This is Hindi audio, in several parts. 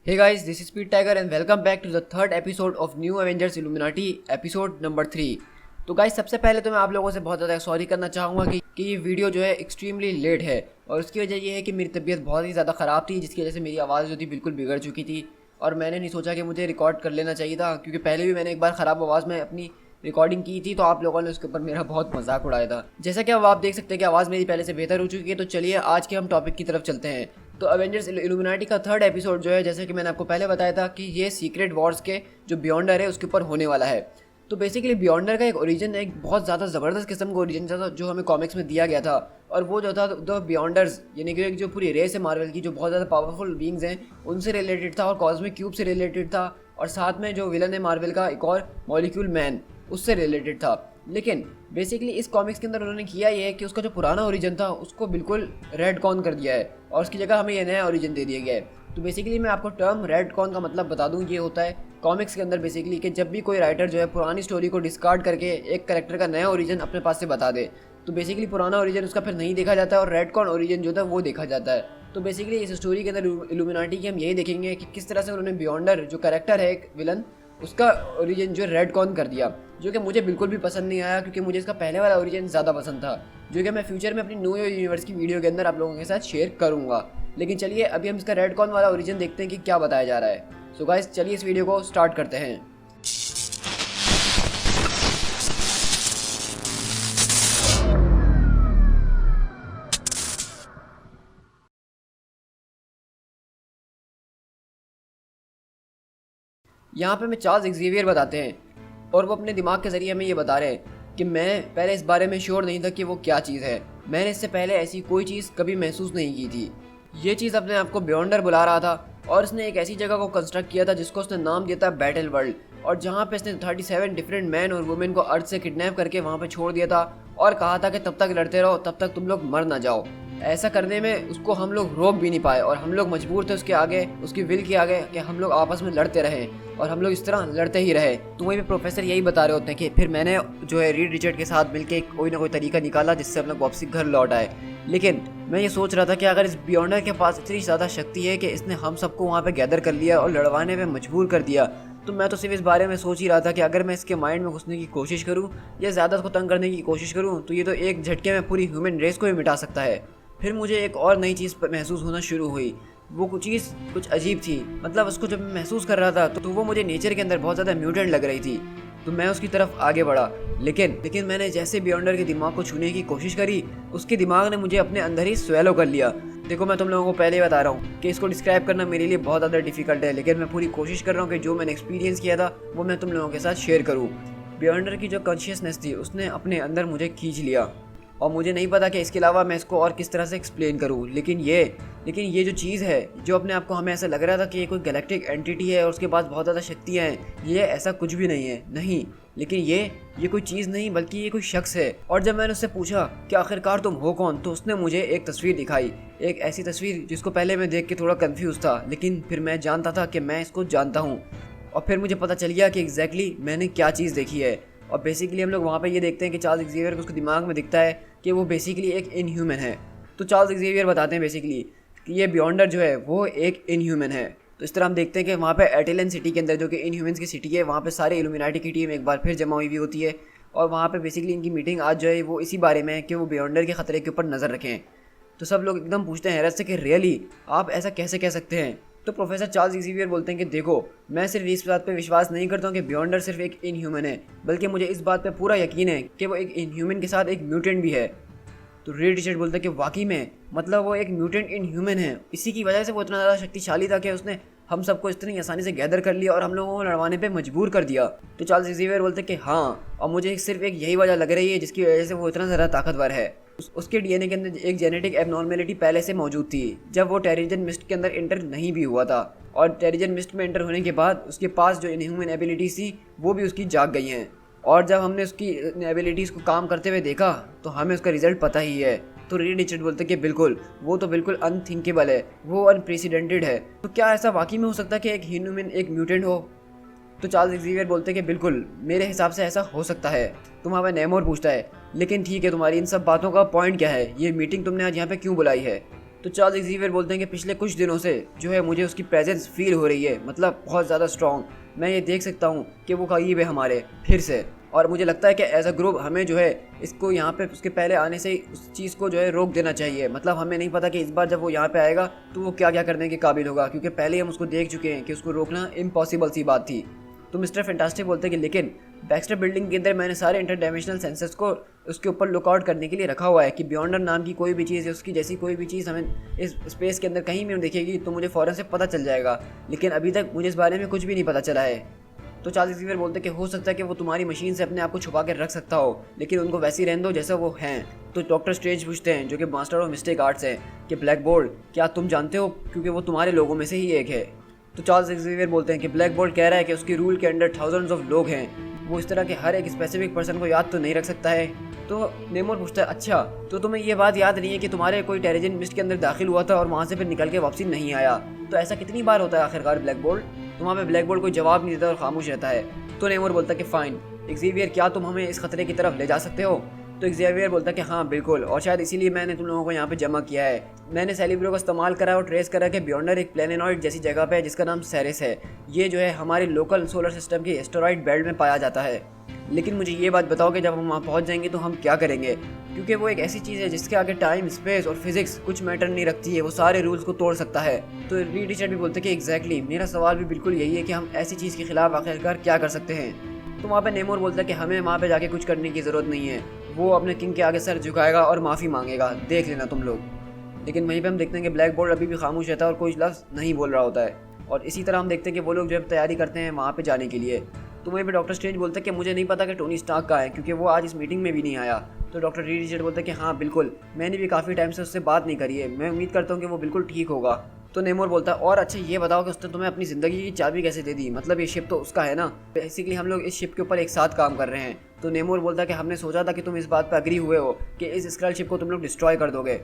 Hey guys, this is Pete Tiger and welcome back to the third episode of New Avengers Illuminati episode number 3। तो गाइस सबसे पहले तो मैं आप लोगों से बहुत ज़्यादा सॉरी करना चाहूँगा कि ये वीडियो जो है एक्सट्रीमली लेट है और उसकी वजह ये है कि मेरी तबीयत बहुत ही ज़्यादा ख़राब थी, जिसकी वजह से मेरी आवाज़ जो थी बिल्कुल बिगड़ चुकी थी और मैंने नहीं सोचा कि मुझे रिकॉर्ड कर लेना चाहिए था, क्योंकि पहले भी मैंने एक बार ख़राब आवाज़ में अपनी रिकॉर्डिंग की थी तो आप लोगों ने उसके ऊपर मेरा बहुत मजाक उड़ाया था। जैसा कि अब आप देख सकते हैं कि आवाज़ मेरी पहले से बेहतर हो चुकी है। तो चलिए आज के हम टॉपिक की तरफ चलते हैं। तो अवेंजर्स इल्यूमिनाटी का थर्ड एपिसोड जो है, जैसे कि मैंने आपको पहले बताया था कि ये सीक्रेट वॉर्स के जो बियॉन्डर है उसके ऊपर होने वाला है। तो बेसिकली बियॉन्डर का एक ओरिजिन, एक बहुत ज़्यादा ज़बरदस्त किस्म का ओरिजिन था जो हमें कॉमिक्स में दिया गया था, और वो जो था द बियॉन्डर्स यानी कि जो पूरी रेस है मार्वल की, जो बहुत ज़्यादा पावरफुल बींग्स हैं, उनसे रिलेटेड था और कॉस्मिक क्यूब से रिलेटेड था, और साथ में जो विलन है मार्वल का एक और मॉलिक्यूल मैन, उससे रिलेटेड था। लेकिन बेसिकली इस कॉमिक्स के अंदर उन्होंने किया ये है कि उसका जो पुराना ओरिजिन था उसको बिल्कुल रेड कॉर्न कर दिया है और उसकी जगह हमें ये नया ओरिजिन दे दिया गया है। तो बेसिकली मैं आपको टर्म रेड कॉर्न का मतलब बता दूं, ये होता है कॉमिक्स के अंदर बेसिकली कि जब भी कोई राइटर जो है पुरानी स्टोरी को डिस्कार्ड करके एक कैरेक्टर का नया ओरिजिन अपने पास से बता दे, तो बेसिकली पुराना ओरिजिन उसका फिर नहीं देखा जाता है और रेड कॉर्न ओरिजिन जो था वो देखा जाता है। तो बेसिकली इस स्टोरी के अंदर इल्यूमिनाटी की हम यही देखेंगे कि किस तरह से उन्होंने बियॉन्डर जो कैरेक्टर है एक विलन, उसका ओरिजिन जो रेड कॉर्न कर दिया, जो कि मुझे बिल्कुल भी पसंद नहीं आया, क्योंकि मुझे इसका पहले वाला ओरिजिन ज़्यादा पसंद था, जो कि मैं फ्यूचर में अपनी न्यू यूनिवर्स की वीडियो के अंदर आप लोगों के साथ शेयर करूँगा। लेकिन चलिए अभी हम इसका रेड कॉर्न वाला ओरिजिन देखते हैं कि क्या बताया जा रहा है। सो गाइस चलिए इस वीडियो को स्टार्ट करते हैं। यहाँ पे हमें चार्ल्स एक्जेवियर बताते हैं और वो अपने दिमाग के ज़रिए हमें ये बता रहे हैं कि मैं पहले इस बारे में श्योर नहीं था कि वो क्या चीज़ है। मैंने इससे पहले ऐसी कोई चीज़ कभी महसूस नहीं की थी। ये चीज़ अपने आप को बियॉन्डर बुला रहा था और इसने एक ऐसी जगह को कंस्ट्रक्ट किया था जिसको उसने नाम दिया था बैटल वर्ल्ड, और जहाँ पे इसने 37 डिफरेंट मैन और वुमेन को अर्थ से किडनैप करके वहाँ पे छोड़ दिया था और कहा था कि तब तक लड़ते रहो, तब तक तुम लोग मर ना जाओ। ऐसा करने में उसको हम लोग रोक भी नहीं पाए और हम लोग मजबूर थे उसके आगे, उसकी विल के आगे, कि हम लोग आपस में लड़ते रहे और हम लोग इस तरह लड़ते ही रहे। तो वहीं पे प्रोफेसर यही बता रहे होते हैं कि फिर मैंने जो है रीड रिचर्ड के साथ मिलके कोई ना कोई तरीका निकाला जिससे हम लोग वापसी घर लौट आए। लेकिन मैं ये सोच रहा था कि अगर इस बियॉन्डर के पास इतनी ज़्यादा शक्ति है कि इसने हम सबको वहाँ पे गैदर कर लिया और लड़वाने में मजबूर कर दिया, तो मैं तो सिर्फ इस बारे में सोच ही रहा था कि अगर मैं इसके माइंड में घुसने की कोशिश करूँ या ज़्यादा उसको तंग करने की कोशिश करूँ तो ये तो एक झटके में पूरी ह्यूमन रेस को ही मिटा सकता है। फिर मुझे एक और नई चीज़ महसूस होना शुरू हुई। वो कुछ चीज़ कुछ अजीब थी, मतलब उसको जब मैं महसूस कर रहा था तो वो मुझे नेचर के अंदर बहुत ज़्यादा म्यूटेंट लग रही थी। तो मैं उसकी तरफ आगे बढ़ा, लेकिन मैंने जैसे बियॉन्डर के दिमाग को छूने की कोशिश करी, उसके दिमाग ने मुझे अपने अंदर ही स्वेलो कर लिया। देखो मैं तुम लोगों को पहले ही बता रहा हूँ कि इसको डिस्क्राइब करना मेरे लिए बहुत ज़्यादा डिफिकल्ट है, लेकिन मैं पूरी कोशिश कर रहा हूँ कि जो मैंने एक्सपीरियंस किया था वो मैं तुम लोगों के साथ शेयर करूँ। बियॉन्डर की जो कॉन्शियसनेस थी उसने अपने अंदर मुझे खींच लिया और मुझे नहीं पता कि इसके अलावा मैं इसको और किस तरह से एक्सप्लेन करूँ। लेकिन ये जो चीज़ है, जो अपने आप को हमें ऐसा लग रहा था कि ये कोई गैलेक्टिक एंटिटी है और उसके पास बहुत ज़्यादा शक्तियाँ हैं, ये ऐसा कुछ भी नहीं है। नहीं, लेकिन ये कोई चीज़ नहीं बल्कि ये कोई शख्स है। और जब मैंने उससे पूछा कि आखिरकार तुम हो कौन, तो उसने मुझे एक तस्वीर दिखाई, एक ऐसी तस्वीर जिसको पहले मैं देख के थोड़ा कन्फ्यूज़ था, लेकिन फिर मैं जानता था कि मैं इसको जानता हूँ। और फिर मुझे पता चल गया कि एग्जैक्टली मैंने क्या चीज़ देखी है। और बेसिकली हम लोग वहाँ पे ये देखते हैं कि चार्ल्स एक्जेवियर को उसके दिमाग में दिखता है कि वो बेसिकली एक इनह्यूमन है। तो चार्ल्स एक्जेवियर बताते हैं बेसिकली कि ये बियॉन्डर जो है वो एक इनह्यूमन है। तो इस तरह हम देखते हैं कि वहाँ पे एटेलन सिटी के अंदर, जो कि इनह्यूमन्स की सिटी है, वहाँ पे सारे इल्यूमिनाटी की टीम एक बार फिर जमा हुई होती है और वहाँ पे बेसिकली इनकी मीटिंग आज जो है वो इसी बारे में है कि वो बियॉन्डर के ख़तरे के ऊपर नज़र रखें। तो सब लोग एकदम पूछते हैं हैरत से कि रियली आप ऐसा कैसे कह सकते हैं। तो प्रोफेसर चार्ल्स एक्जेवियर बोलते हैं कि देखो, मैं सिर्फ इस बात पे विश्वास नहीं करता हूँ कि बियॉन्डर सिर्फ एक इनह्यूमन है, बल्कि मुझे इस बात पे पूरा यकीन है कि वो एक इनह्यूमन के साथ एक म्यूटेंट भी है। तो रीड रिचर्ड बोलता है कि वाकई में, मतलब वो एक म्यूटेंट इनह्यूमन है, इसी की वजह से वो इतना ज़्यादा शक्तिशाली था कि उसने हम सबको इतनी आसानी से गैदर कर लिया और हम लोगों को लड़वाने पे मजबूर कर दिया। तो चार्ल्स एक्जेवियर बोलते हैं कि हाँ, और मुझे सिर्फ एक यही वजह लग रही है जिसकी वजह से वो इतना ज़्यादा ताकतवर है। उसके डीएनए के अंदर एक जेनेटिक एबनॉर्मेलिटी पहले से मौजूद थी जब वो टेरिजन मिस्ट के अंदर इंटर नहीं भी हुआ था, और टेरिजन मिस्ट में इंटर होने के बाद उसके पास जो इनह्यूमन एबिलिटीज थी वो भी उसकी जाग गई हैं। और जब हमने उसकी एबिलिटीज़ को काम करते हुए देखा तो हमें उसका रिजल्ट पता ही है। तो रीड रिचर्ड बोलते हैं कि बिल्कुल, वो तो बिल्कुल अनथिंकेबल है, वो अनप्रेसिडेंटेड है। तो क्या ऐसा वाकई में हो सकता है कि एक ह्यूमन एक म्यूटेंट हो? तो चार्ल्स एक्जेवियर बोलते हैं कि बिल्कुल, मेरे हिसाब से ऐसा हो सकता है। तो वहाँ पे नेमोर पूछता है, लेकिन ठीक है, तुम्हारी इन सब बातों का पॉइंट क्या है? ये मीटिंग तुमने आज यहाँ पे क्यों बुलाई है? तो चार्ल्स एक्सीवियर बोलते हैं कि पिछले कुछ दिनों से जो है मुझे उसकी प्रेजेंस फील हो रही है, मतलब बहुत ज़्यादा स्ट्रॉन्ग। मैं ये देख सकता हूँ कि वो करीब है हमारे फिर से, और मुझे लगता है कि एज अ ग्रुप हमें जो है इसको यहाँ पे उसके पहले आने से ही उस चीज़ को जो है रोक देना चाहिए। मतलब हमें नहीं पता कि इस बार जब वो यहाँ पे आएगा तो वो क्या क्या करने के काबिल होगा, क्योंकि पहले हम उसको देख चुके हैं कि उसको रोकना इम्पॉसिबल सी बात थी। तो मिस्टर फैंटास्टिक बोलते हैं कि लेकिन बैक्स्टर बिल्डिंग के अंदर मैंने सारे इंटरडायमेंशनल सेंसर्स को उसके ऊपर लुकआउट करने के लिए रखा हुआ है कि बियॉन्डर नाम की कोई भी चीज़, उसकी जैसी कोई भी चीज़ हमें इस स्पेस के अंदर कहीं भी दिखेगी तो मुझे फ़ौरन से पता चल जाएगा। लेकिन अभी तक मुझे इस बारे में कुछ भी नहीं पता चला है। तो चार्ल्स एक्सीवियर बोलते हैं कि हो सकता है कि वो तुम्हारी मशीन से अपने आप को छुपा कर रख सकता हो, लेकिन उनको वैसे ही रहने दो जैसा वो हैं। तो डॉक्टर स्ट्रेंज पूछते हैं, जो कि मास्टर ऑफ मिस्टेक आर्ट्स है, कि ब्लैक बोल्ट क्या तुम जानते हो, क्योंकि वो तुम्हारे लोगों में से ही एक है। तो चार्ल्स एक्सीवियर बोलते हैं कि ब्लैक बोल्ट कह रहा है कि उसके रूल के अंडर थाउजेंड्स ऑफ लोग हैं, वो इस तरह के हर एक स्पेसिफिक पर्सन को याद तो नहीं रख सकता है। तो नेमोर पूछता है, अच्छा तो तुम्हें ये बात याद नहीं है कि तुम्हारे कोई टेरेजन मिस्ट के अंदर दाखिल हुआ था और वहाँ से फिर निकल के वापसी नहीं आया? तो ऐसा कितनी बार होता है आखिरकार ब्लैक बोल्ट? तो वहाँ पे ब्लैक बोल्ट कोई जवाब नहीं देता और खामोश रहता है। तो नेमोर बोलता है कि फाइन एक्सीवियर, क्या तुम हमें इस खतरे की तरफ ले जा सकते हो? तो एक्सीवियर बोलता है कि हाँ बिल्कुल, और शायद इसीलिए मैंने तुम लोगों को यहाँ पे जमा किया है। मैंने सेलिब्रो का इस्तेमाल करा और ट्रेस करा कि बियॉन्डर एक प्लेनेनॉइड जैसी जगह पे है जिसका नाम सेरेस है। ये जो है हमारे लोकल सोलर सिस्टम के एस्टेरॉइड बेल्ट में पाया जाता है। लेकिन मुझे ये बात बताओ कि जब हम वहाँ पहुँच जाएंगे तो हम क्या करेंगे, क्योंकि वो एक ऐसी चीज़ है जिसके आगे टाइम, स्पेस और फिजिक्स कुछ मैटर नहीं रखती है, वो सारे रूल्स को तोड़ सकता है। तो रीड रिचर्ड भी बोलते हैं कि एग्जैक्टली मेरा सवाल भी बिल्कुल यही है कि हम ऐसी चीज़ के खिलाफ आखिरकार क्या कर सकते हैं। तो वहाँ पे नेमोर बोलता है कि हमें वहाँ पे जाके कुछ करने की ज़रूरत नहीं है, वो अपने किंग के आगे सर झुकाएगा और माफ़ी मांगेगा, देख लेना तुम लोग। लेकिन वहीं पे हम देखते हैं कि ब्लैक बोल्ट अभी भी खामोश रहता है और कोई लफ्ज़ नहीं बोल रहा होता है। और इसी तरह हम देखते हैं कि वो लोग जो है तैयारी करते हैं वहाँ पे जाने के लिए। तो वहीं पे डॉक्टर स्ट्रेंज बोलता है कि मुझे नहीं पता कि टोनी स्टार्क कहाँ है, क्योंकि वो आज इस मीटिंग में भी नहीं आया। तो डॉक्टर रीड रिचर्ड बोलता है कि हाँ बिल्कुल, मैंने भी काफ़ी टाइम से उससे बात नहीं करी है, मैं उम्मीद करता हूँ कि वो बिल्कुल ठीक होगा। तो नेमोर बोलता है, और अच्छा ये बताओ कि उसने तुम्हें अपनी ज़िंदगी की चाबी कैसे दे दी, मतलब ये शिप तो उसका है ना, बेसिकली हम लोग इस शिप के ऊपर एक साथ काम कर रहे हैं। तो नेमोर बोलता है कि हमने सोचा था कि तुम इस बात पर अग्री हुए हो कि इस स्क्रल शिप को तुम लोग डिस्ट्रॉय कर दोगे।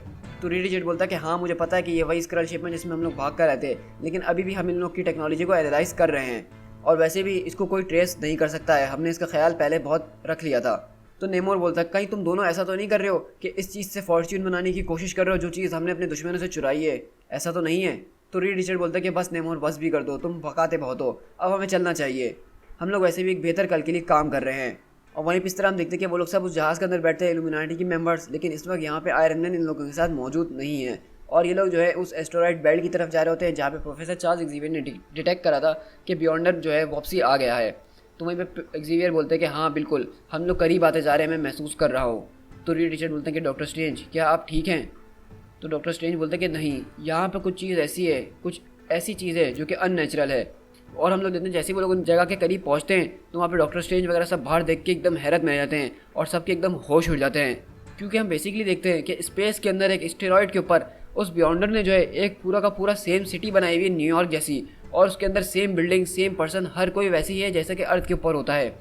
तो रीड रिचर्ड बोलता है कि हाँ मुझे पता है कि ये वही स्क्रल शिप है जिसमें हम लोग भाग कर रहते हैं, लेकिन अभी भी हम इन लोग की टेक्नोलॉजी को एनालाइज कर रहे हैं और वैसे भी इसको कोई ट्रेस नहीं कर सकता है, हमने इसका ख्याल पहले बहुत रख लिया था। तो नेमोर बोलता है, कहीं तुम दोनों ऐसा तो नहीं कर रहे हो कि इस चीज़ से फॉर्च्यून बनाने की कोशिश कर रहे हो जो चीज़ हमने अपने दुश्मनों से चुराई है? ऐसा तो नहीं है? तो रीड रिचर्ड बोलता है कि बस नेमोर, बस भी कर दो, तुम भगाते बहुत हो, अब हमें चलना चाहिए, हम लोग वैसे भी एक बेहतर कल के लिए काम कर रहे हैं। और वहीं पर इस तरह हम देखते हैं कि वो लोग सब उस जहाज़ के अंदर बैठते हैं, इल्यूमिनाटी की मेंबर्स, लेकिन इस वक्त यहाँ पे आयरन मैन इन लोगों के साथ मौजूद नहीं है। और ये लोग जो है उस एस्टेरॉइड बेल्ट की तरफ जा रहे होते हैं जहाँ पे प्रोफेसर चार्ल्स एक्सीवियर ने डिटेक्ट करा था कि बियॉन्डर जो है वापसी आ गया है। तो वहीं पे एक्सीवियर बोलते हैं कि हाँ बिल्कुल, हम लोग करीब आते जा रहे हैं, मैं महसूस कर रहा हूँ। तो रीड रिचर्ड बोलते हैं कि डॉक्टर स्ट्रेंज क्या आप ठीक हैं? तो डॉक्टर स्ट्रेंज बोलते हैं कि नहीं, यहाँ पे कुछ चीज़ ऐसी है, कुछ ऐसी चीज़ है जो कि अननेचुरल है। और हम लोग देखते हैं जैसे ही वो लोग उन जगह के करीब पहुँचते हैं तो वहाँ पे डॉक्टर स्ट्रेंज वगैरह सब बाहर देख के एकदम हैरत में रह जाते हैं और सबके एकदम होश उड़ जाते हैं, क्योंकि हम बेसिकली देखते हैं कि स्पेस के अंदर एक एस्टेरॉइड के ऊपर उस बियॉन्डर ने जो है एक पूरा का पूरा सेम सिटी बनाई हुई है, न्यूयॉर्क जैसी, और उसके अंदर सेम बिल्डिंग, सेम पर्सन, हर कोई वैसी ही है जैसे कि अर्थ के ऊपर होता है।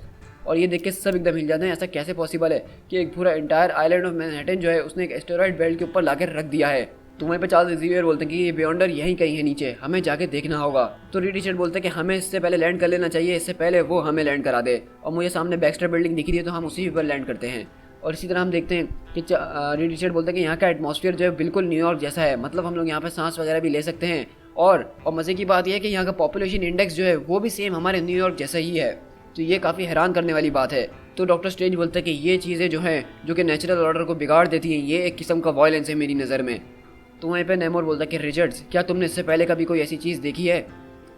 और ये देख के सब एकदम हिल जाते हैं, ऐसा कैसे पॉसिबल है कि एक पूरा इंटायर आइलैंड ऑफ मैनहट्टन जो है उसने एक एस्टेरॉइड बेल्ट के ऊपर लाकर रख दिया है। तो वहीं पे चार्ल्स एक्सीवियर बोलते हैं कि ये बियॉन्डर यहीं कहीं है नीचे, हमें जाके देखना होगा। तो रीड रिचर्ड बोलते हैं कि हमें इससे पहले लैंड कर लेना चाहिए, इससे पहले वो हमें लैंड करा दे। और मुझे सामने बैक्स्टर बिल्डिंग दिख रही है तो हम उसी पर लैंड करते हैं। और इसी तरह हम देखते हैं कि रीड रिचर्ड बोलते हैं कि यहाँ का एटमॉस्फेयर जो है बिल्कुल न्यूयॉर्क जैसा है, मतलब हम लोग यहाँ पे सांस वगैरह भी ले सकते हैं। और मज़े की बात यह है कि यहाँ का पॉपुलेशन इंडेक्स जो है वो भी सेम हमारे न्यूयॉर्क जैसा ही है। तो ये काफ़ी हैरान करने वाली बात है। तो डॉक्टर स्ट्रेंज बोलते हैं कि ये चीज़ें जो हैं जो कि नेचुरल ऑर्डर को बिगाड़ देती हैं, ये एक किस्म का वायलेंस है मेरी नज़र में। तो वहीं पे नेमोर बोलता है कि रिचर्ड्स क्या तुमने इससे पहले कभी कोई ऐसी चीज़ देखी है?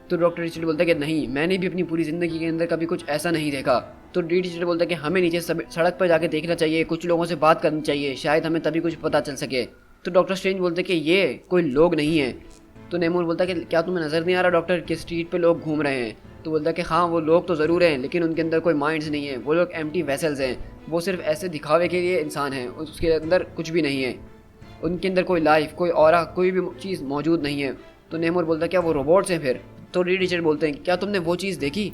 तो डॉक्टर रिचर्ड बोलता है कि नहीं, मैंने भी अपनी पूरी ज़िंदगी के अंदर कभी कुछ ऐसा नहीं देखा। तो डी रिचर्ड बोलता है कि हमें नीचे सड़क पर जाके देखना चाहिए, कुछ लोगों से बात करनी चाहिए, शायद हमें तभी कुछ पता चल सके। तो डॉक्टर स्ट्रेंज बोलते हैं कि ये कोई लोग नहीं है। तो नेमोर बोलता है कि क्या तुम्हें नज़र नहीं आ रहा डॉक्टर कि स्ट्रीट पे लोग घूम रहे हैं? तो बोलता है कि हाँ वो लोग तो ज़रूर हैं, लेकिन उनके अंदर कोई माइंड्स नहीं है, वो लोग एम्प्टी वेसल्स हैं, वो सिर्फ ऐसे दिखावे के लिए इंसान हैं, उसके अंदर कुछ भी नहीं है, उनके अंदर कोई लाइफ, कोई ऑरा, कोई भी चीज़ मौजूद नहीं है। तो नेमोर बोलता है क्या वो रोबोट्स हैं फिर? तो रीड रिचर्ड बोलते हैं क्या तुमने वो चीज़ देखी?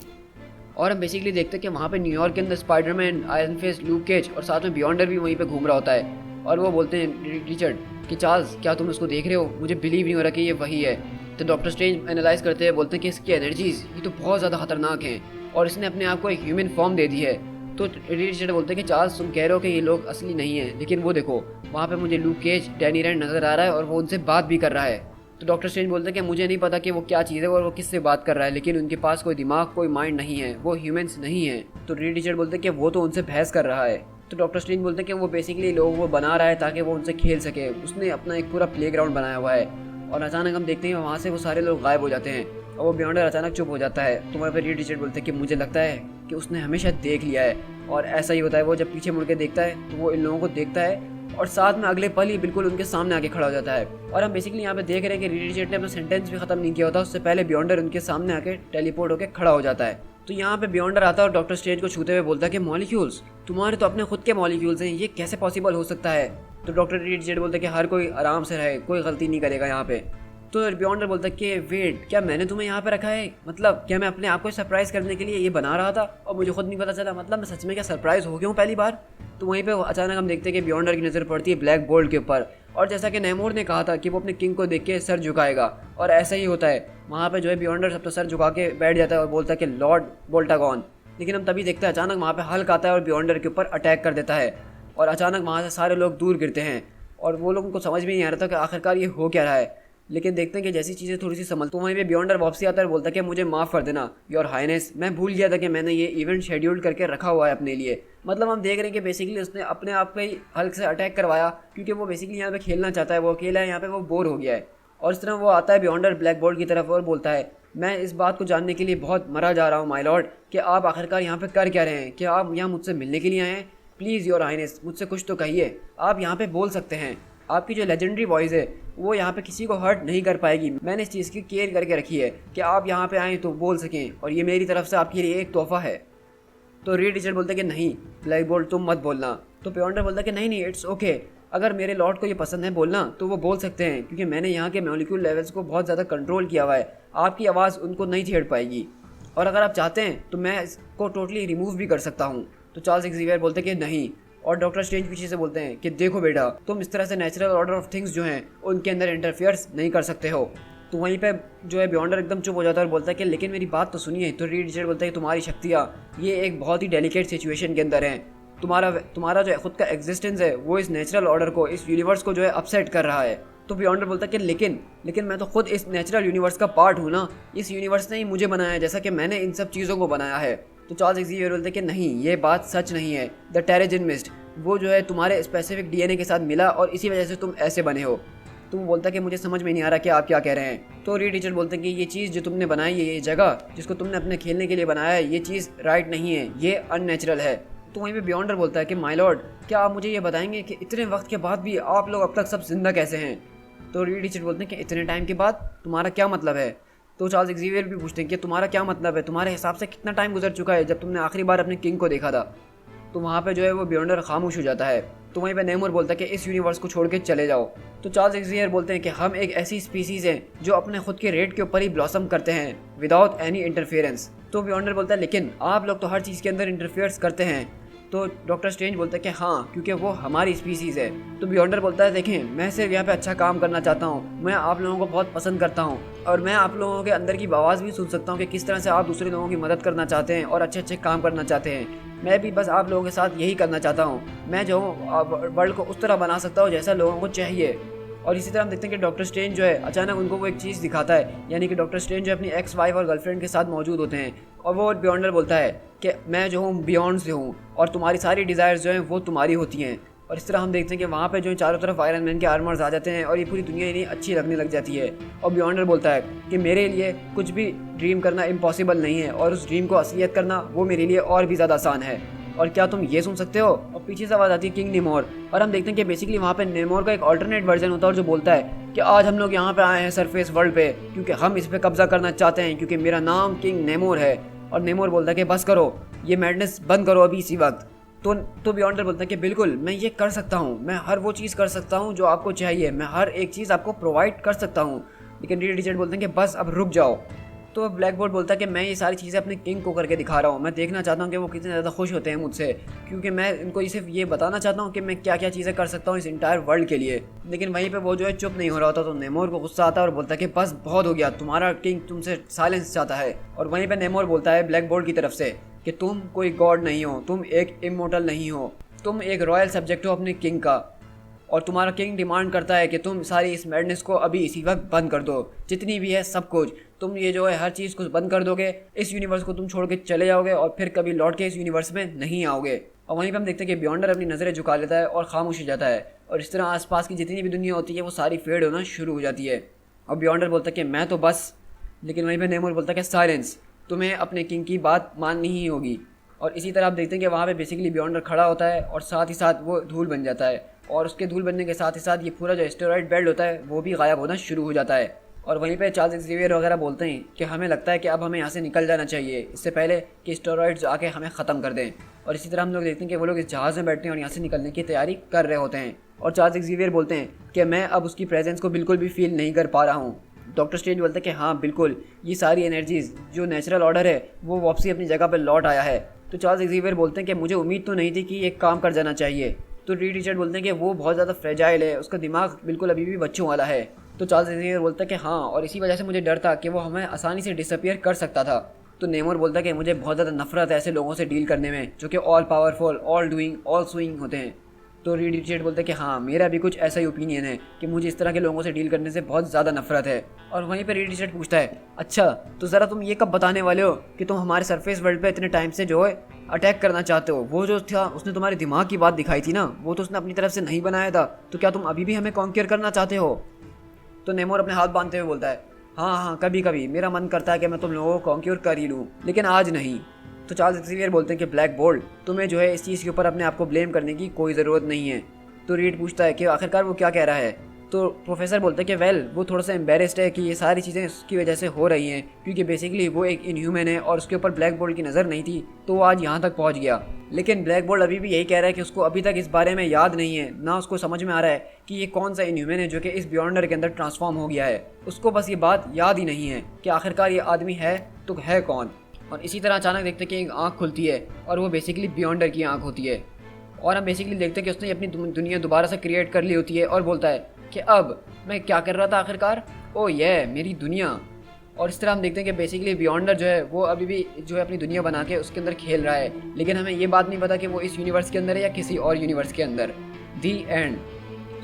और हम बेसिकली देखते हैं कि वहाँ पे न्यूयॉर्क के अंदर Spiderman, Iron Fist, Luke Cage और साथ में बियॉन्डर भी वहीं पे घूम रहा होता है। और वो बोलते हैं रिचर्ड कि चार्ल्स क्या तुम उसको देख रहे हो? मुझे बिलीव नहीं हो रहा कि ये वही है। तो डॉक्टर स्ट्रेंज एनालाइज करते हैं, बोलते हैं कि इसकी एनर्जीज ये तो बहुत ज़्यादा खतरनाक हैं और इसने अपने आप को एक ह्यूमन फॉर्म दे दी है। तो रीड रिचर्ड बोलते हैं कि चार्ल्स तुम कह रहे हो कि ये लोग असली नहीं है, लेकिन वो देखो वहाँ पे मुझे लूक केज, डैनी रैंड नजर आ रहा है और वो उनसे बात भी कर रहा है। तो डॉक्टर स्ट्रेंज बोलते हैं कि मुझे नहीं पता कि वो क्या चीज़ है और वो किससे बात कर रहा है, लेकिन उनके पास कोई दिमाग, कोई माइंड नहीं है, वो ह्यूमंस नहीं है। तो रीड रिचर्ड बोलते हैं कि वो तो उनसे बहस कर रहा है। तो डॉक्टर स्ट्रेंज बोलते हैं कि वो बेसिकली लोगों को बना रहा है ताकि वो उनसे खेल सके, उसने अपना एक पूरा प्लेग्राउंड बनाया हुआ है। और अचानक हम देखते हैं वहाँ से वो सारे लोग गायब हो जाते हैं और वो बियॉन्डर अचानक चुप हो जाता है। तो वहाँ पर रीड रिचर्ड बोलते हैं कि मुझे लगता है कि उसने हमेशा देख लिया है। और ऐसा ही होता है, वो जब पीछे मुड़ के देखता है तो वो इन लोगों को देखता है और साथ में अगले पल ही बिल्कुल उनके सामने आके खड़ा हो जाता है। और हम बेसिकली यहाँ पे देख रहे हैं कि रीड रिचर्ड ने अपना सेंटेंस भी खत्म नहीं किया होता, उससे पहले बियॉन्डर उनके सामने आके टेलीपोर्ट होकर खड़ा हो जाता है। तो यहाँ पे बियॉन्डर आता है और डॉक्टर स्ट्रेंज को छूते हुए बोलता है कि मॉलिक्यूल्स, तुम्हारे तो अपने खुद के मॉलिक्यूल्स हैं, ये कैसे पॉसिबल हो सकता है। तो डॉक्टर रीड रिचर्ड बोलता है कि हर कोई आराम से रहे, कोई गलती नहीं करेगा यहाँ पे। तो बियॉन्डर बोलता है कि वेट, क्या मैंने तुम्हें यहाँ पे रखा है? मतलब क्या मैं अपने आप को सरप्राइज करने के लिए ये बना रहा था और मुझे खुद नहीं पता चला? मतलब मैं सच में क्या सरप्राइज हो गया हूँ पहली बार? तो वहीं पे अचानक हम देखते हैं कि बियॉन्डर की नज़र पड़ती है ब्लैक बोल्ट के ऊपर, और जैसा कि नेमोर ने कहा था कि वो अपने किंग को देख के सर झुकाएगा, और ऐसा ही होता है। वहाँ पे जो है बियॉन्डर सब तो सर झुका के बैठ जाता है और बोलता है कि लॉर्ड बोल्टागॉन। लेकिन हम तभी देखते हैं अचानक वहाँ पे हल्क आता है और बियॉन्डर के ऊपर अटैक कर देता है, और अचानक वहाँ से सारे लोग दूर गिरते हैं और वो लोगों को समझ भी नहीं आ रहा था कि आखिरकार ये हो क्या रहा है। लेकिन देखते हैं कि जैसी चीज़ें थोड़ी सी संभल, तो वहीं पे बियॉन्डर वापसी आता है और बोलता है कि मुझे माफ़ कर देना योर हाइनेस, मैं भूल गया था कि मैंने ये इवेंट शेड्यूल करके रखा हुआ है अपने लिए। मतलब हम देख रहे हैं कि बेसिकली उसने अपने आप पे ही हल्क से अटैक करवाया, क्योंकि वो बेसिकली यहाँ पे खेलना चाहता है, वो अकेला है यहाँ पे, वो बोर हो गया है। और इस तरह वो आता है बियॉन्डर ब्लैक बोल्ट की तरफ और बोलता है, मैं इस बात को जानने के लिए बहुत मरा जा रहा हूँ माय लॉर्ड, कि आप आखिरकार यहाँ पे कर क्या रहे हैं? क्या आप यहाँ मुझसे मिलने के लिए आए हैं? प्लीज़ योर हाइनेस, मुझसे कुछ तो कहिए, आप यहाँ पे बोल सकते हैं। आपकी जो लेजेंडरी वॉइस है वो यहाँ पे किसी को हर्ट नहीं कर पाएगी। मैंने इस चीज़ की केयर करके रखी है कि आप यहाँ पे आएँ तो बोल सकें, और ये मेरी तरफ से आपके लिए एक तोहफा है। तो रीड रिचर्ड बोलते कि नहीं ब्लैक बोल्ट, तुम मत बोलना। तो बियॉन्डर बोलता कि नहीं, इट्स ओके, अगर मेरे लॉर्ड को ये पसंद है बोलना तो वो बोल सकते हैं, क्योंकि मैंने यहाँ के मॉलिक्यूल लेवल्स को बहुत ज़्यादा कंट्रोल किया हुआ है, आपकी आवाज़ उनको नहीं छेड़ पाएगी, और अगर आप चाहते हैं तो मैं इसको टोटली रिमूव भी कर सकता हूँ। तो चार्ल्स एक्सेवियर बोलते कि नहीं, और डॉक्टर स्ट्रेंज पीछे से बोलते हैं कि देखो बेटा, तुम इस तरह से नेचुरल ऑर्डर ऑफ थिंग्स जो हैं उनके अंदर इंटरफेयर्स नहीं कर सकते हो। तो वहीं पे जो है बियॉन्डर एकदम चुप हो जाता है और बोलता है कि लेकिन मेरी बात तो सुनिए। तो रीड रिचर्ड बोलता है कि तुम्हारी शक्तियाँ ये एक बहुत ही डेलिकेट सिचुएशन के अंदर हैं, तुम्हारा जो है खुद का एग्जिस्टेंस है वो इस नेचुरल ऑर्डर को, इस यूनिवर्स को जो है अपसेट कर रहा है। तो बियॉन्डर बोलता है कि लेकिन मैं तो खुद इस नेचुरल यूनिवर्स का पार्ट हूँ ना, इस यूनिवर्स ने ही मुझे बनाया है, जैसा कि मैंने इन सब चीज़ों को बनाया है। तो चार्ल्स एक्सेवियर बोलते हैं कि नहीं, ये बात सच नहीं है, द टेरेजिन मिस्ट वो जो है तुम्हारे स्पेसिफिक डीएनए के साथ मिला और इसी वजह से तुम ऐसे बने हो। तो वो बोलता है कि मुझे समझ में नहीं आ रहा कि आप क्या कह रहे हैं। तो रीड रिचर्ड बोलते हैं कि ये चीज़ जो तुमने बनाई है, ये जगह जिसको तुमने अपने खेलने के लिए बनाया है, ये चीज़ राइट नहीं है, ये अननेचुरल है। तो वहीं पे बियॉन्डर बोलता है कि माय लॉर्ड, क्या आप मुझे ये बताएंगे कि इतने वक्त के बाद भी आप लोग अब तक सब जिंदा कैसे हैं? तो रीड रिचर्ड बोलते हैं कि इतने टाइम के बाद तुम्हारा क्या मतलब है? तो चार्ल्स एक्सेवियर भी पूछते हैं कि तुम्हारा क्या मतलब है, तुम्हारे हिसाब से कितना टाइम गुजर चुका है जब तुमने आखिरी बार अपने किंग को देखा था? तो वहाँ पे जो है वो बियॉन्डर खामोश हो जाता है। तो वहीं पे नेमोर बोलता है कि इस यूनिवर्स को छोड़ के चले जाओ। तो चार्ल्स एक्सेवियर बोलते हैं कि हम एक ऐसी स्पीसीज हैं जो अपने खुद के रेट के ऊपर ही ब्लॉसम करते हैं विदाउट एनी इंटरफेरेंस। तो बियॉन्डर बोलता है लेकिन आप लोग तो हर चीज़ के अंदर इंटरफेयर्स करते हैं। तो डॉक्टर स्ट्रेंज बोलता है कि हाँ, क्योंकि वो हमारी स्पीसीज़ है। तो बियॉन्डर बोलता है देखें, मैं सिर्फ यहाँ पे अच्छा काम करना चाहता हूँ, मैं आप लोगों को बहुत पसंद करता हूँ और मैं आप लोगों के अंदर की आवाज़ भी सुन सकता हूँ कि किस तरह से आप दूसरे लोगों की मदद करना चाहते हैं और अच्छे अच्छे काम करना चाहते हैं। मैं भी बस आप लोगों के साथ यही करना चाहता हूँ। मैं जो वर्ल्ड को उस तरह बना सकता हूँ जैसा लोगों को चाहिए। और इसी तरह हम देखते हैं कि डॉक्टर स्ट्रेंज जो है अचानक उनको वो एक चीज़ दिखाता है, यानी कि डॉक्टर स्ट्रेंज जो अपनी एक्स वाइफ और गर्लफ्रेंड के साथ मौजूद होते हैं, और वो बियॉन्डर बोलता है कि मैं जो हूँ बियॉन्ड से हूँ और तुम्हारी सारी डिज़ायर्स जो हैं वो तुम्हारी होती हैं। और इस तरह हम देखते हैं कि वहाँ पे जो है चारों तरफ आयरन मैन के आर्मर्स आ जाते हैं और ये पूरी दुनिया इन्हें अच्छी लगने लग जाती है। और बियॉन्डर बोलता है कि मेरे लिए कुछ भी ड्रीम करना इम्पॉसिबल नहीं है और उस ड्रीम को असलियत करना वो मेरे लिए और भी ज़्यादा आसान है। और क्या तुम ये सुन सकते हो? और पीछे से आवाज़ आती है किंग नेमोर, और हम देखते हैं कि बेसिकली वहाँ पे नेमोर का एक अल्टरनेट वर्जन होता है और जो बोलता है कि आज हम लोग यहाँ पे आए हैं सरफेस वर्ल्ड पे क्योंकि हम इस पे कब्जा करना चाहते हैं, क्योंकि मेरा नाम किंग नेमोर है। और नेमोर बोलता है कि बस करो, ये मैडनेस बंद करो अभी इसी वक्त। तो बियॉन्डर बोलता है कि बिल्कुल मैं ये कर सकता हूँ, मैं हर वो चीज़ कर सकता हूँ जो आपको चाहिए, मैं हर एक चीज़ आपको प्रोवाइड कर सकता हूँ। लेकिन रीड रिचर्ड बोलते हैं कि बस अब रुक जाओ। तो ब्लैक बोल्ट बोलता है कि मैं ये सारी चीज़ें अपने किंग को करके दिखा रहा हूँ, मैं देखना चाहता हूँ कि वो कितने ज़्यादा खुश होते हैं मुझसे, क्योंकि मैं इनको सिर्फ ये बताना चाहता हूँ कि मैं क्या क्या चीज़ें कर सकता हूँ इस इंटायर वर्ल्ड के लिए। लेकिन वहीं पे वो जो है चुप नहीं हो रहा होता। तो नेमोर को गुस्सा आता है और बोलता है कि बस बहुत हो गया, तुम्हारा किंग तुमसे साइलेंस चाहता है। और वहीं पर नेमोर बोलता है ब्लैक बोल्ट की तरफ से कि तुम कोई गॉड नहीं हो, तुम एक इमोर्टल नहीं हो, तुम एक रॉयल सब्जेक्ट हो अपने किंग का, और तुम्हारा किंग डिमांड करता है कि तुम सारी इस मैडनेस को अभी इसी वक्त बंद कर दो, जितनी भी है सब कुछ, तुम ये जो है हर चीज़ को बंद कर दोगे, इस यूनिवर्स को तुम छोड़ के चले जाओगे और फिर कभी लौट के इस यूनिवर्स में नहीं आओगे। और वहीं पर हम देखते हैं कि बियॉन्डर अपनी नज़रें झुका लेता है और खामोश हो जाता है, और इस तरह आसपास की जितनी भी दुनिया होती है वो सारी फेड होना शुरू हो जाती है। और बियॉन्डर बोलता है कि मैं तो बस, लेकिन वहीं पर नेमोर बोलता है कि साइलेंस, तुम्हें अपने किंग की बात माननी ही होगी। और इसी तरह आप देखते हैं कि वहाँ पे बेसिकली बियॉन्डर खड़ा होता है और साथ ही साथ वो धूल बन जाता है, और उसके धूल बनने के साथ ही साथ ये पूरा जो एस्टेरॉयड बेल्ट होता है वो भी गायब होना शुरू हो जाता है। और वहीं पे चार्ल्स ज़ेवियर वगैरह बोलते हैं कि हमें लगता है कि अब हमें यहाँ से निकल जाना चाहिए, इससे पहले कि एस्टेरॉयड्स आके हमें ख़त्म कर दें। और इसी तरह हम लोग देखते हैं कि वो लोग इस जहाज़ में बैठते हैं और यहाँ से निकलने की तैयारी कर रहे होते हैं। और चार्ल्स ज़ेवियर बोलते हैं कि मैं अब उसकी प्रेजेंस को बिल्कुल भी फील नहीं कर पा रहा हूँ। डॉक्टर स्ट्रेंज बोलते हैं कि हाँ बिल्कुल, ये सारी एनर्जीज जो नेचुरल ऑर्डर है वो वापसी अपनी जगह पर लौट आया है। तो चार्ल्स ज़ेवियर बोलते हैं कि मुझे उम्मीद तो नहीं थी कि ये काम कर जाना चाहिए। तो रीड रिचर्ड बोलते हैं कि वो बहुत ज़्यादा फ्रेजाइल है, उसका दिमाग बिल्कुल अभी भी बच्चों वाला है। तो चार्ल्स ज़ेवियर बोलता है कि हाँ, और इसी वजह से मुझे डर था कि वो हमें आसानी से डिसअपियर कर सकता था। तो नेमोर बोलता है कि मुझे बहुत ज़्यादा नफरत है ऐसे लोगों से डील करने में जो कि all powerful, all doing, all sewing होते हैं। तो रीड रिचर्ड बोलते हैं कि हाँ, मेरा भी कुछ ऐसा ही ओपिनियन है कि मुझे इस तरह के लोगों से डील करने से बहुत ज़्यादा नफरत है। और वहीं पर रीड रिचर्ड पूछता है, अच्छा तो ज़रा तुम ये कब बताने वाले हो कि तुम हमारे सरफेस वर्ल्ड पे इतने टाइम से जो है अटैक करना चाहते हो? वो जो था उसने तुम्हारे दिमाग की बात दिखाई थी ना, वो तो उसने अपनी तरफ से नहीं बनाया था, तो क्या तुम अभी भी हमें कॉन्क्यूर करना चाहते हो? तो नेमोर अपने हाथ बांधते हुए बोलता है, हाँ हाँ, कभी कभी मेरा मन करता है कि मैं तुम लोगों को कॉन्क्यूर कर ही लूँ, लेकिन आज नहीं। तो चार्ल्स ज़ेवियर बोलते हैं कि ब्लैक बोल्ट, तुम्हें जो है इस चीज़ के ऊपर अपने आप को ब्लेम करने की कोई ज़रूरत नहीं है। तो रीड पूछता है कि आखिरकार वो क्या कह रहा है? तो प्रोफेसर बोलते हैं कि वेल, वो थोड़ा सा एम्बेरस्ड है कि ये सारी चीज़ें उसकी वजह से हो रही हैं, क्योंकि बेसिकली वो एक इनह्यूमन है और उसके ऊपर ब्लैक बोल्ट की नज़र नहीं थी, तो वो आज यहाँ तक पहुँच गया। लेकिन ब्लैक बोल्ट अभी भी यही कह रहा है कि उसको अभी तक इस बारे में याद नहीं है, ना उसको समझ में आ रहा है कि ये कौन सा इनह्यूमन है जो कि इस बियॉन्डर के अंदर ट्रांसफॉर्म हो गया है। उसको बस ये बात याद ही नहीं है कि आखिरकार ये आदमी है तो है कौन। और इसी तरह अचानक देखते हैं कि एक आँख खुलती है और वो बेसिकली बियॉन्डर की आँख होती है, और हम बेसिकली देखते हैं कि उसने अपनी दुनिया दोबारा से क्रिएट कर ली होती है और बोलता है कि अब मैं क्या कर रहा था आखिरकार, ओ ये मेरी दुनिया। और इस तरह हम देखते हैं कि बेसिकली बियॉन्डर जो है वो अभी भी जो है अपनी दुनिया बना के उसके अंदर खेल रहा है, लेकिन हमें ये बात नहीं पता कि वो इस यूनिवर्स के अंदर है या किसी और यूनिवर्स के अंदर। दी एंड।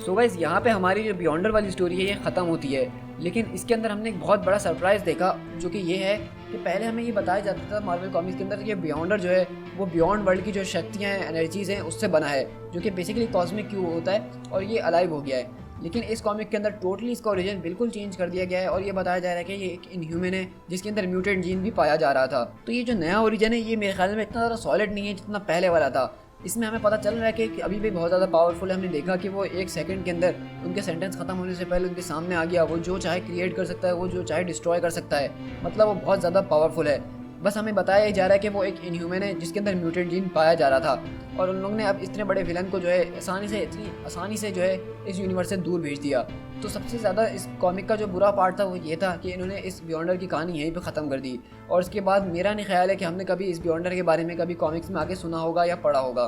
सो गाइस, यहाँ पे हमारी जो बियॉन्डर वाली स्टोरी है ये ख़त्म होती है, लेकिन इसके अंदर हमने एक बहुत बड़ा सरप्राइज़ देखा, जो कि ये है कि पहले हमें ये बताया जाता था मार्वल कॉमिक्स के अंदर कि बियॉन्डर जो है वो बियॉन्ड वर्ल्ड की जो शक्तियाँ हैं, एनर्जीज़ हैं, उससे बना है, जो कि बेसिकली कॉस्मिक क्यू होता है, और ये अलाइव हो गया है। लेकिन इस कॉमिक के अंदर टोटली इसका ओरिजिन बिल्कुल चेंज कर दिया गया है, और ये बताया जा रहा है कि ये एक इनह्यूमन है जिसके अंदर म्यूटेंट जीन भी पाया जा रहा था। तो ये जो नया ओरिजिन है ये मेरे ख्याल में इतना ज़्यादा सॉलिड नहीं है जितना पहले वाला था। इसमें हमें पता चल रहा है कि अभी भी बहुत ज़्यादा पावरफुल है। हमने देखा कि वो एक सेकंड के अंदर उनके सेंटेंस ख़त्म होने से पहले उनके सामने आ गया, वो जो चाहे क्रिएट कर सकता है, वो जो चाहे डिस्ट्रॉय कर सकता है, मतलब वो बहुत ज़्यादा पावरफुल है। बस हमें बताया जा रहा है कि वो एक इनह्यूमन है जिसके अंदर म्यूटेंट जीन पाया जा रहा था, और उन लोगों ने अब इतने बड़े विलन को जो है इतनी आसानी से जो है इस यूनिवर्स से दूर भेज दिया। तो सबसे ज़्यादा इस कॉमिक का जो बुरा पार्ट था वो ये था कि इन्होंने इस बियॉन्डर की कहानी यहीं पे ख़त्म कर दी, और इसके बाद मेरा नहीं ख्याल है कि हमने कभी इस बियॉन्डर के बारे में कभी कॉमिक्स में आगे सुना होगा या पढ़ा होगा।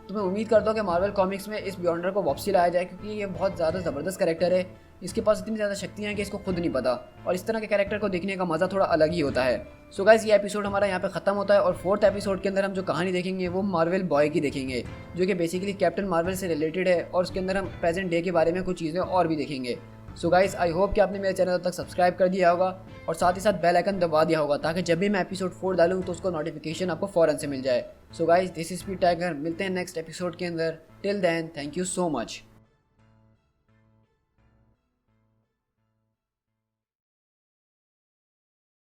तो मैं उम्मीद करता हूँ कि मार्वल कॉमिक्स में इस बियॉन्डर को वापसी लाया जाए, क्योंकि ये बहुत ज़्यादा ज़बरदस्त कैरेक्टर है, इसके पास इतनी ज़्यादा शक्तियाँ हैं कि इसको खुद नहीं पता, और इस तरह के कैरेक्टर को देखने का मज़ा थोड़ा अलग ही होता है। सो गाइस, ये एपिसोड हमारा यहाँ पे ख़त्म होता है, और 4th एपिसोड के अंदर हम जो कहानी देखेंगे वो मार्वल बॉय की देखेंगे, जो कि बेसिकली कैप्टन मार्वल से रिलेटेड है, और उसके अंदर हम प्रेजेंट डे के बारे में कुछ चीज़ें और भी देखेंगे। सो गाइस, आई होप कि आपने मेरे चैनल तक सब्सक्राइब कर दिया होगा और साथ ही साथ बेल आइकन दबा दिया होगा, ताकि जब भी मैं एपिसोड 4 डालूँ तो उसका नोटिफिकेशन आपको फ़ौरन से मिल जाए। So guys, this is Speed Tiger, मिलते हैं नेक्स्ट एपिसोड के अंदर। Till then, thank you so much.